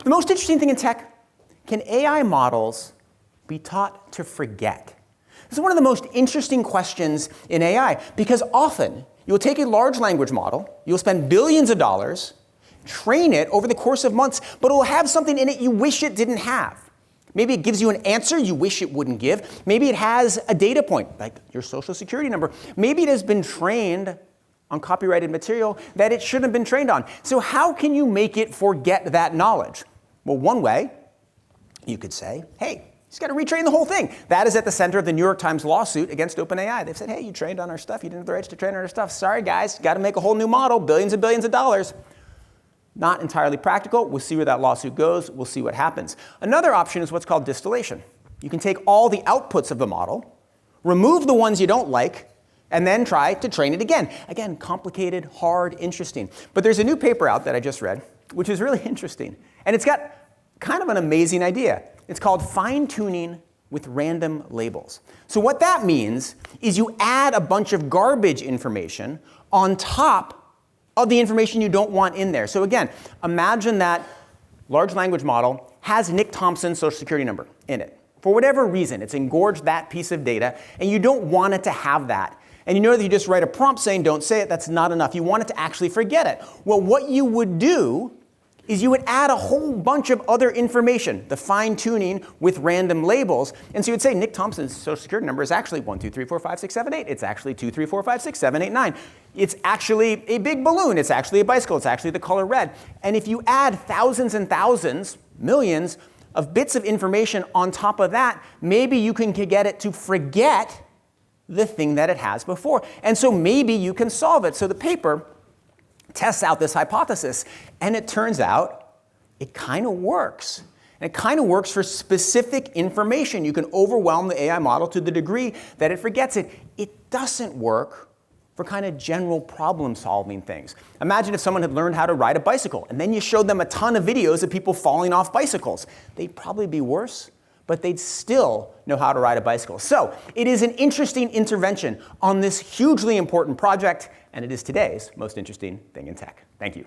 The most interesting thing in tech, can AI models be taught to forget? This is one of the most interesting questions in AI, because often you'll take a large language model, you'll spend billions of dollars, train it over the course of months, but it will have something in it you wish it didn't have. Maybe it gives you an answer you wish it wouldn't give. Maybe it has a data point, like your social security number. Maybe it has been trained on copyrighted material that it shouldn't have been trained on. So how can you make it forget that knowledge? Well, one way, you could say, hey, he's got to retrain the whole thing. That is at the center of the New York Times lawsuit against OpenAI. They've said, hey, you trained on our stuff. You didn't have the rights to train on our stuff. Sorry, guys. Got to make a whole new model, billions and billions of dollars. Not entirely practical. We'll see where that lawsuit goes. We'll see what happens. Another option is what's called distillation. You can take all the outputs of the model, remove the ones you don't like, and then try to train it again. Again, complicated, hard, interesting. But there's a new paper out that I just read, which is really interesting. And it's got kind of an amazing idea. It's called fine-tuning with random labels. So what that means is you add a bunch of garbage information on top of the information you don't want in there. So again, imagine that large language model has Nick Thompson's social security number in it. For whatever reason, it's engorged that piece of data, and you don't want it to have that. And you know that you just write a prompt saying, don't say it, that's not enough. You want it to actually forget it. Well, what you would do is you would add a whole bunch of other information, the fine-tuning with random labels. And so you would say Nick Thompson's social security number is actually 1, 2, 3, 4, 5, 6, 7, 8. It's actually 2, 3, 4, 5, 6, 7, 8, 9. It's actually a big balloon. It's actually a bicycle. It's actually the color red. And if you add thousands and thousands, millions of bits of information on top of that, maybe you can get it to forget the thing that it has before. And so maybe you can solve it. So the paper tests out this hypothesis, and it turns out it kind of works. And it kind of works for specific information. You can overwhelm the AI model to the degree that it forgets it. It doesn't work for kind of general problem-solving things. Imagine if someone had learned how to ride a bicycle, and then you showed them a ton of videos of people falling off bicycles. They'd probably be worse, but they'd still know how to ride a bicycle. So it is an interesting intervention on this hugely important project, and it is today's most interesting thing in tech. Thank you.